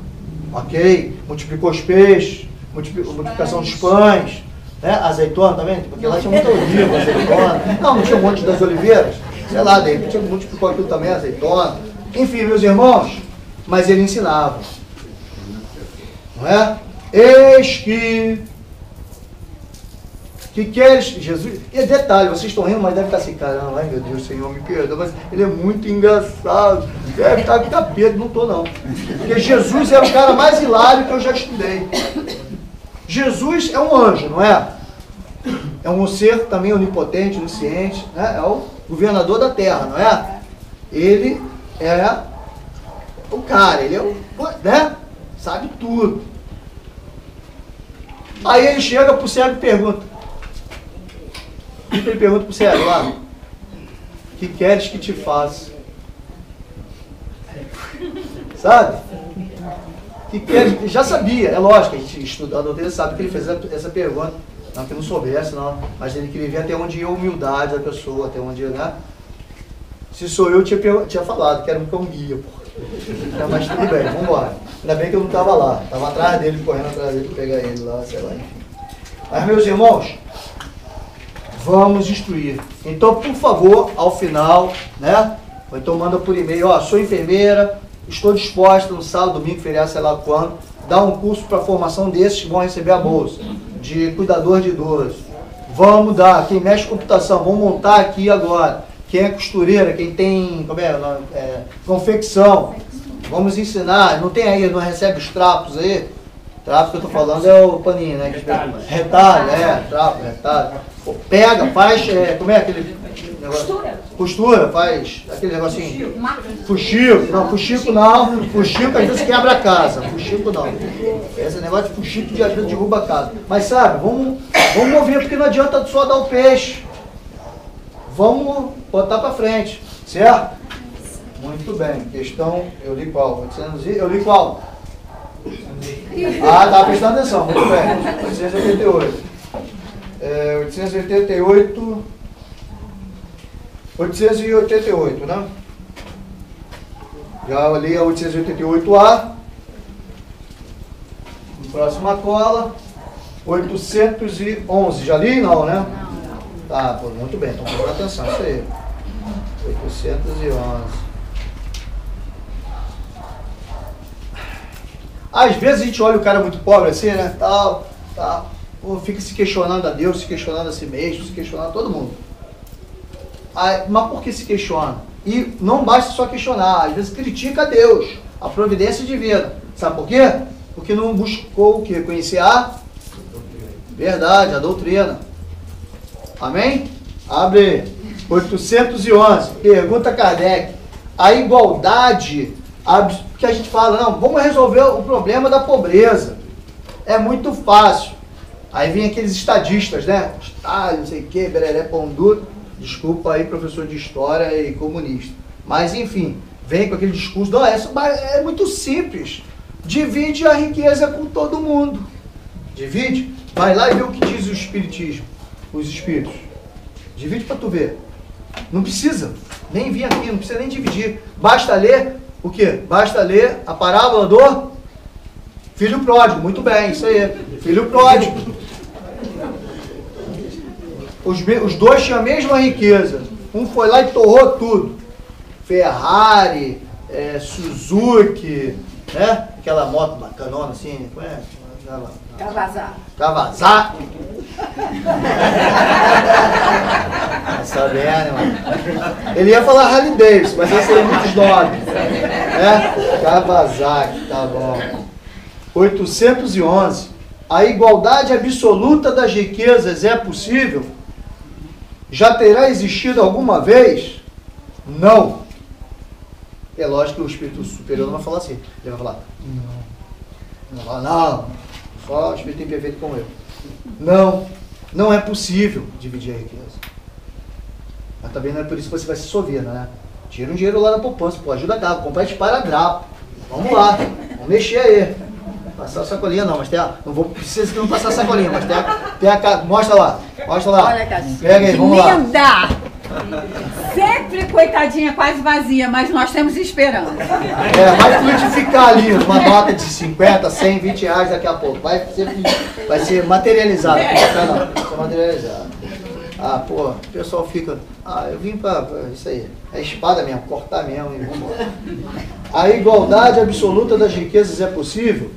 Ok. Multiplicou os peixes, multiplicação dos pães. Né? Azeitona também, porque lá tinha muita oliva, azeitona. Não tinha um monte das oliveiras. Sei lá, de repente multiplicou aquilo também, azeitona. Enfim, meus irmãos, mas ele ensinava. Não é? Eis que queres, Jesus. E detalhe, vocês estão rindo, mas deve estar assim, caramba, ai meu Deus, Senhor, me perdoa, mas ele é muito engraçado. Deve estar com capeta, não estou não. Porque Jesus é o cara mais hilário que eu já estudei. Jesus é um anjo, não é? É um ser também onipotente, onisciente, né? É o governador da terra, não é? Ele é o cara, ele é o, né? Sabe tudo. Aí ele chega pro cego e pergunta. Ele pergunta pro cego lá: que queres que te faça? Sabe? Que queres? Já sabia, é lógico, a gente estuda, a doutrina sabe que ele fez essa pergunta. Não que não soubesse, não, mas ele queria ver até onde ia a humildade da pessoa, até onde ia, né? Se sou eu, tinha falado que era um cão guia, pô. Mas tudo bem, vamos embora. Ainda bem que eu não estava lá, estava atrás dele, correndo atrás dele para pegar ele lá, sei lá, enfim. Mas, meus irmãos, vamos instruir. Então, por favor, ao final, né? Ou então manda por e-mail, ó, sou enfermeira, estou disposta no sábado, domingo, feriado, sei lá quando, dar um curso para formação desses que vão receber a bolsa, de cuidador de idosos. Vamos dar, quem mexe com computação, vamos montar aqui agora. Quem é costureira, quem tem confecção, vamos ensinar. Não tem aí, não recebe os trapos aí? Trapos que eu estou falando é o paninho, né? Retalho, trapo, retalho. Pô, pega, faz, como é aquele negócio? Costura, faz aquele negocinho. Fuxico, não, fuxico não. Fuxico às vezes quebra a casa, fuxico não. Esse negócio de fuxico às vezes derruba a casa. Mas sabe, vamos mover, porque não adianta só dar o peixe. vamos botar para frente, certo? Muito bem. Questão, eu li qual? Eu li qual? Ah, tá prestando atenção, muito bem. 888. 888, né? Já li a 888A. Próxima cola. 811. Já li? Não, né? Tá, pô, muito bem. Então presta atenção, isso aí. 811. Às vezes a gente olha o cara muito pobre assim, né? Tal. Pô, fica se questionando a Deus, se questionando a si mesmo, se questionando a todo mundo. Mas por que se questiona? E não basta só questionar, às vezes critica a Deus, a providência divina. Sabe por quê? Porque não buscou o quê? Conhecer a verdade, a doutrina. Amém? Abre 811. Pergunta Kardec. A igualdade, que a gente fala, não, vamos resolver o problema da pobreza. É muito fácil. Aí vem aqueles estadistas, né? Não sei o que, bereré, pão duro. Desculpa aí, professor de história e comunista. Mas, enfim, vem com aquele discurso. Não, é muito simples. Divide a riqueza com todo mundo. Divide. Vai lá e vê o que diz o espiritismo. Os espíritos. Divide para tu ver. Não precisa nem vir aqui, não precisa nem dividir. Basta ler o quê? Basta ler a parábola do filho pródigo. Muito bem, isso aí. Filho pródigo. Os dois tinham a mesma riqueza. Um foi lá e torrou tudo. Ferrari, Suzuki, né? Aquela moto bacanona assim, como é? Kawasaki. Tá sabendo, mano? Ele ia falar Harley Davidson, mas esse é muitos nomes. Kawasaki, tá bom. 811. A igualdade absoluta das riquezas é possível? Já terá existido alguma vez? Não. É lógico que o espírito superior não vai falar assim. Ele vai falar, não. Ele vai falar, não. Só o espírito imperfeito como eu. Não. Não é possível dividir a riqueza. Mas também não é por isso que você vai se sover, né? Tira um dinheiro lá da poupança, pô, ajuda a cá, comprar esparadrapo. Vamos lá, vamos mexer aí. Passar a sacolinha não, mas tem a... Não vou precisar não passar a sacolinha, mas tem a... Mostra lá. Olha, Cássio. Pega aí, vamos lá. Linda! Sempre, coitadinha, quase vazia, mas nós temos esperança. Vai frutificar ali uma nota de 50, 100, 20 reais daqui a pouco. Vai ser materializado. Vai ser materializado. Pô, o pessoal fica... eu vim pra isso aí. É espada mesmo, cortar mesmo e vamos embora. A igualdade absoluta das riquezas é possível?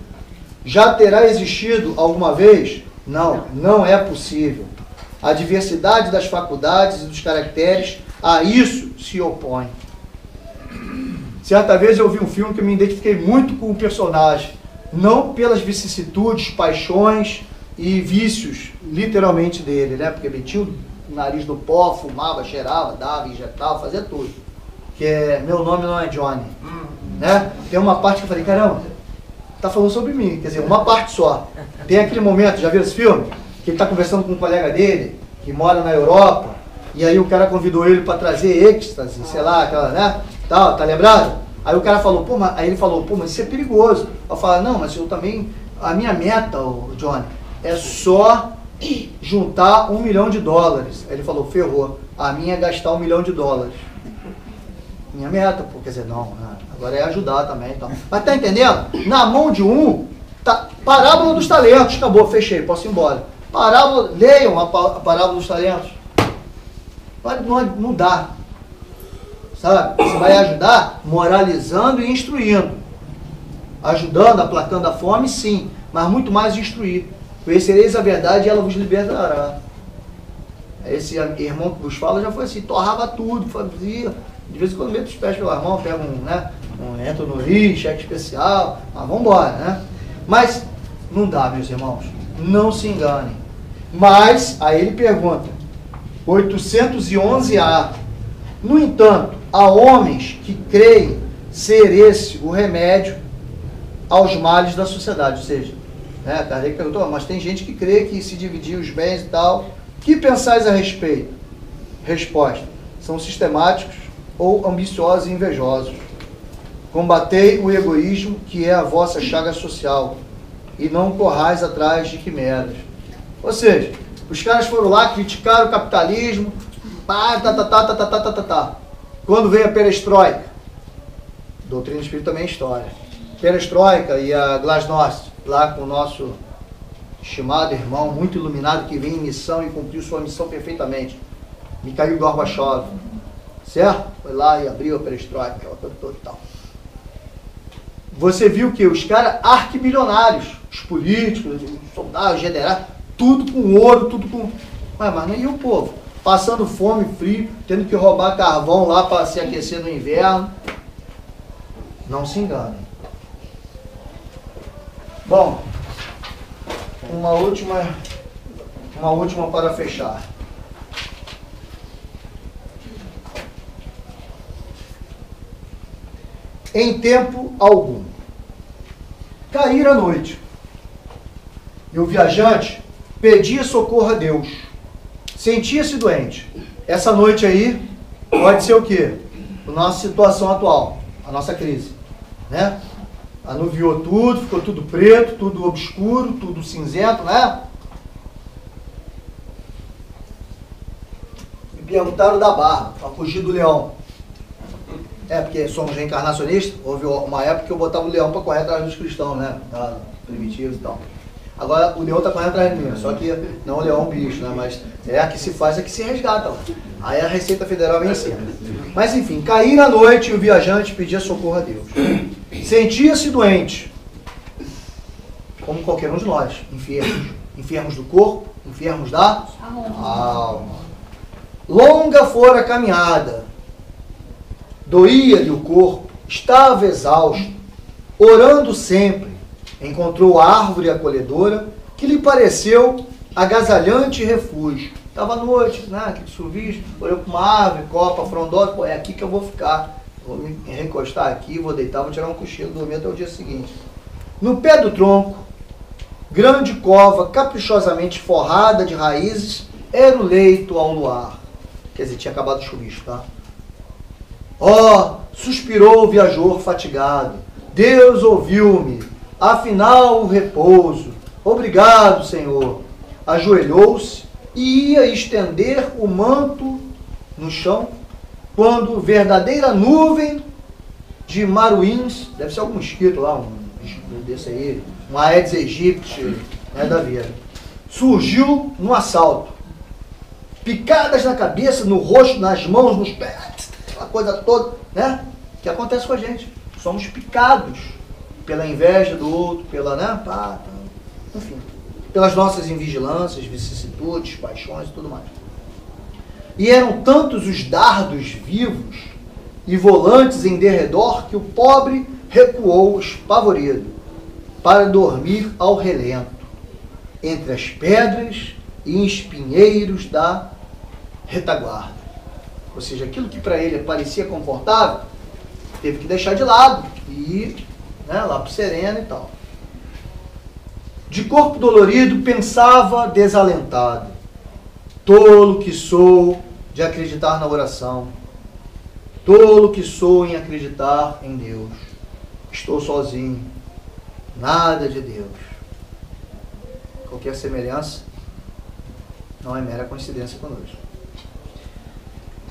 Já terá existido alguma vez? Não, não é possível. A diversidade das faculdades e dos caracteres a isso se opõe. Certa vez eu vi um filme que eu me identifiquei muito com o personagem, não pelas vicissitudes, paixões e vícios, literalmente dele, né? Porque metia o nariz no pó, fumava, cheirava, dava, injetava, fazia tudo. Que é Meu Nome Não É Johnny, né? Tem uma parte que eu falei, caramba, tá falando sobre mim, quer dizer, uma parte só. Tem aquele momento, já viu esse filme? Que ele tá conversando com um colega dele, que mora na Europa, e aí o cara convidou ele para trazer êxtase, sei lá, aquela, né? Tá lembrado? Aí o cara falou, aí ele falou, mas isso é perigoso. Eu falo, não, mas eu também, a minha meta, Johnny, é só juntar $1 milhão. Aí ele falou, ferrou, a minha é gastar $1 milhão. Minha meta, pô, quer dizer, não, agora é ajudar também, então. Mas tá entendendo? Na mão de um, tá, parábola dos talentos, acabou, fechei, posso ir embora. Leiam a parábola dos talentos. Não dá. Sabe? Você vai ajudar moralizando e instruindo. Ajudando, aplacando a fome, sim, mas muito mais instruir. Conhecereis a verdade e ela vos libertará. Esse irmão que vos fala já foi assim, torrava tudo, fazia. De vez em quando meto os pés pela mão, pega entra no rio, cheque especial, mas vamos embora, né? Mas não dá, meus irmãos, não se enganem. Mas, aí ele pergunta, 811A, no entanto, há homens que creem ser esse o remédio aos males da sociedade, ou seja, né, Kardec perguntou, mas tem gente que crê que se dividir os bens e tal, que pensais a respeito? Resposta, são sistemáticos ou ambiciosos e invejosos. Combatei o egoísmo, que é a vossa chaga social, e não corrais atrás de quimeras. Ou seja, os caras foram lá, criticaram o capitalismo, Quando veio a perestroika, doutrina espírita também é história, perestroika e a glasnost, lá com o nosso estimado irmão, muito iluminado, que vem em missão e cumpriu sua missão perfeitamente, Mikhail Gorbachev, certo? Foi lá e abriu a perestroika, aquela coisa toda e tal. Você viu que os caras arquimilionários, os políticos, os soldados, os generais, tudo com ouro, tudo com... Mas e o povo? Passando fome, frio, tendo que roubar carvão lá para se aquecer no inverno. Não se enganem. Bom, uma última para fechar. Em tempo algum, caíra a noite, e o viajante pedia socorro a Deus. Sentia-se doente. Essa noite aí pode ser o quê? A nossa situação atual, a nossa crise, né? Anuviou tudo, ficou tudo preto, tudo obscuro, tudo cinzento, né? Me perguntaram da barba, para fugir do leão. Porque somos reencarnacionistas, houve uma época que eu botava o leão para correr atrás dos cristãos, né? Primitivos e tal. Agora o leão está correndo atrás de mim, só que não o leão é um bicho, né? Mas a que se faz, a que se resgata. Aí a Receita Federal vem assim. Mas enfim, cair na noite e o viajante pedia socorro a Deus. Sentia-se doente, como qualquer um de nós, enfermos. Enfermos do corpo, enfermos da alma. Longa fora a caminhada, doía-lhe o corpo, estava exausto, orando sempre. Encontrou a árvore acolhedora, que lhe pareceu agasalhante refúgio. Estava à noite, né, aquele chuvisco, olhou para uma árvore, copa, frondosa, pô, é aqui que eu vou ficar. Vou me recostar aqui, vou deitar, vou tirar um cochilo, dormir até o dia seguinte. No pé do tronco, grande cova, caprichosamente forrada de raízes, era o leito ao luar. Quer dizer, tinha acabado o chuvisco, tá? Suspirou o viajor fatigado. Deus ouviu-me. Afinal, o repouso. Obrigado, Senhor. Ajoelhou-se e ia estender o manto no chão, quando verdadeira nuvem de maruins, deve ser algum mosquito lá, um desse aí, um Aedes aegypti, né, da vida, surgiu no assalto. Picadas na cabeça, no rosto, nas mãos, nos pés, aquela coisa toda, né? O que acontece com a gente? Somos picados pela inveja do outro, pela, né, enfim, pelas nossas invigilâncias, vicissitudes, paixões e tudo mais. E eram tantos os dardos vivos e volantes em derredor que o pobre recuou espavorido para dormir ao relento, entre as pedras e espinheiros da retaguarda. Ou seja, aquilo que para ele parecia confortável, teve que deixar de lado e ir, né, lá para o sereno e tal. De corpo dolorido, pensava desalentado. Tolo que sou de acreditar na oração. Tolo que sou em acreditar em Deus. Estou sozinho. Nada de Deus. Qualquer semelhança não é mera coincidência conosco.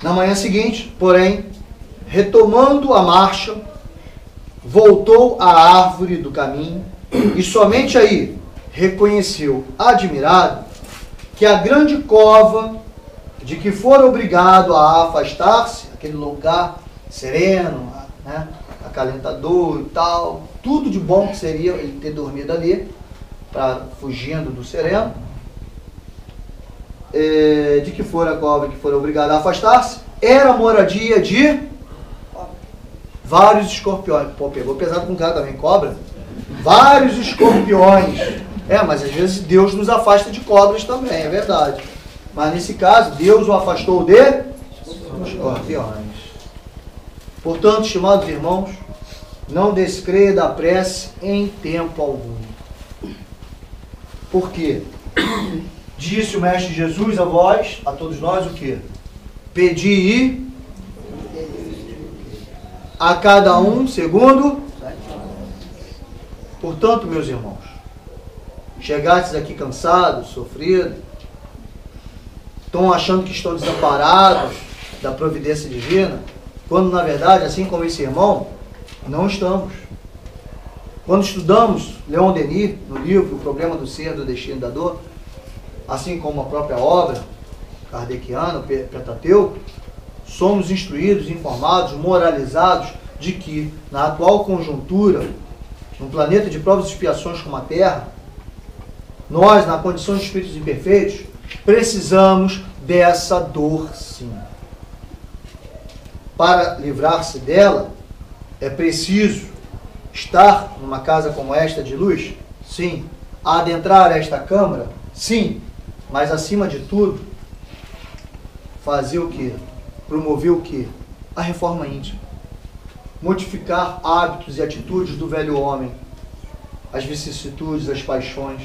Na manhã seguinte, porém, retomando a marcha, voltou à árvore do caminho e somente aí reconheceu, admirado, que a grande cova de que fora obrigado a afastar-se, aquele lugar sereno, né, acalentador e tal, tudo de bom que seria ele ter dormido ali, fugindo do sereno, de que fora a cova que fora obrigado a afastar-se, era a moradia de vários escorpiões. Pô, pegou pesado com o cara também, cobra? Vários escorpiões. Mas às vezes Deus nos afasta de cobras também, é verdade. Mas nesse caso, Deus o afastou de escorpiões. Portanto, estimados irmãos, não descreia da prece em tempo algum. Por quê? Disse o Mestre Jesus a vós, a todos nós, o quê? Pedi e a cada um segundo. Portanto, meus irmãos, chegastes aqui cansados, sofridos, estão achando que estão desamparados da providência divina, quando na verdade, assim como esse irmão, não estamos. Quando estudamos Leon Denis, no livro O Problema do Ser, do Destino e da Dor, assim como a própria obra kardeciana, o Pentateuco, somos instruídos, informados, moralizados de que, na atual conjuntura, num planeta de provas e expiações como a Terra, nós, na condição de espíritos imperfeitos, precisamos dessa dor, sim. Para livrar-se dela, é preciso estar numa casa como esta de luz? Sim. Adentrar esta câmara? Sim. Mas, acima de tudo, fazer o quê? Promover o quê? A reforma íntima. Modificar hábitos e atitudes do velho homem, as vicissitudes, as paixões.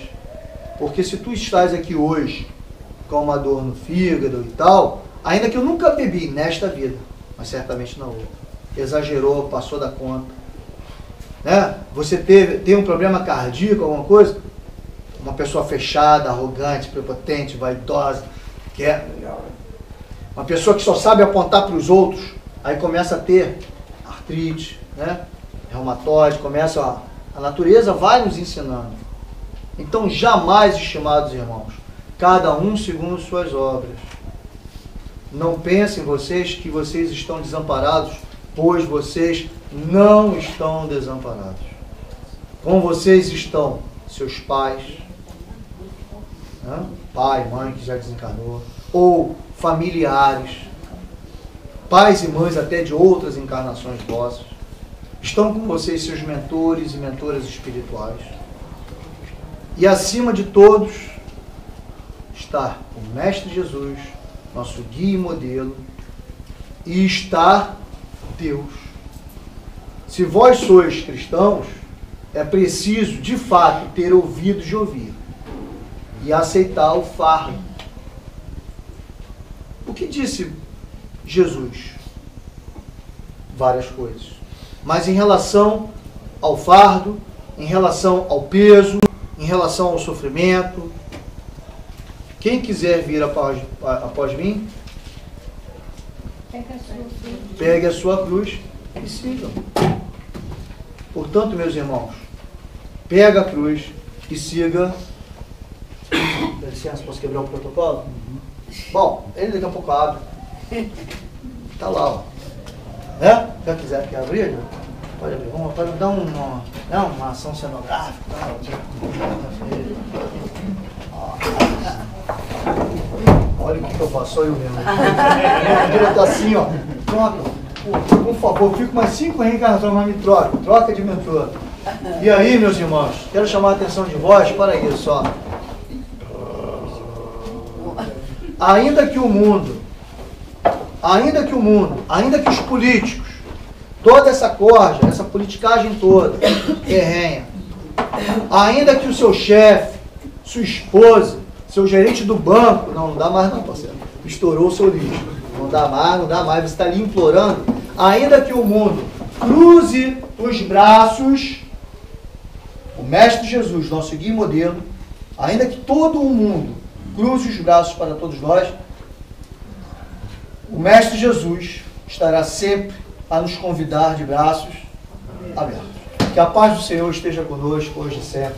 Porque se tu estás aqui hoje com uma dor no fígado e tal, ainda que eu nunca bebi nesta vida, mas certamente na outra, exagerou, passou da conta, né? Você tem um problema cardíaco, alguma coisa, uma pessoa fechada, arrogante, prepotente, vaidosa, que é uma pessoa que só sabe apontar para os outros, aí começa a ter artrite, né? Reumatoide, começa a natureza vai nos ensinando. Então, jamais, estimados irmãos, cada um segundo suas obras. Não pensem vocês que vocês estão desamparados, pois vocês não estão desamparados. Com vocês estão seus pais, né? Pai, mãe que já desencarnou, ou familiares, pais e mães até de outras encarnações vossas. Estão com vocês seus mentores e mentoras espirituais. E acima de todos está o Mestre Jesus, nosso guia e modelo, e está Deus. Se vós sois cristãos, é preciso, de fato, ter ouvidos de ouvir e aceitar o fardo. O que disse Jesus? Várias coisas. Mas em relação ao fardo, em relação ao peso, em relação ao sofrimento, quem quiser vir após mim, pegue a sua cruz e sigam. Portanto, meus irmãos, pega a cruz e siga. Dá licença, posso quebrar o protocolo? Bom, ele daqui a pouco abre. Está lá, ó. É? Já quer abrir? Pode abrir. Pode dar uma ação cenográfica. Olha o que eu faço, só eu mesmo. Ele está assim, ó. Troca. Por favor, fico mais 5 reencarnações, mas me troca. Troca de mentor. E aí, meus irmãos, quero chamar a atenção de vós para isso, ó. Ainda que o mundo, ainda que os políticos, toda essa corja, essa politicagem toda, terrenha, ainda que o seu chefe, sua esposa, seu gerente do banco, não dá mais não, parceiro, estourou o seu lixo, não dá mais, você está ali implorando, ainda que o mundo cruze os braços, o Mestre Jesus, nosso guia e modelo, ainda que todo o mundo cruze os braços para todos nós, o Mestre Jesus estará sempre a nos convidar de braços abertos. Que a paz do Senhor esteja conosco hoje e sempre.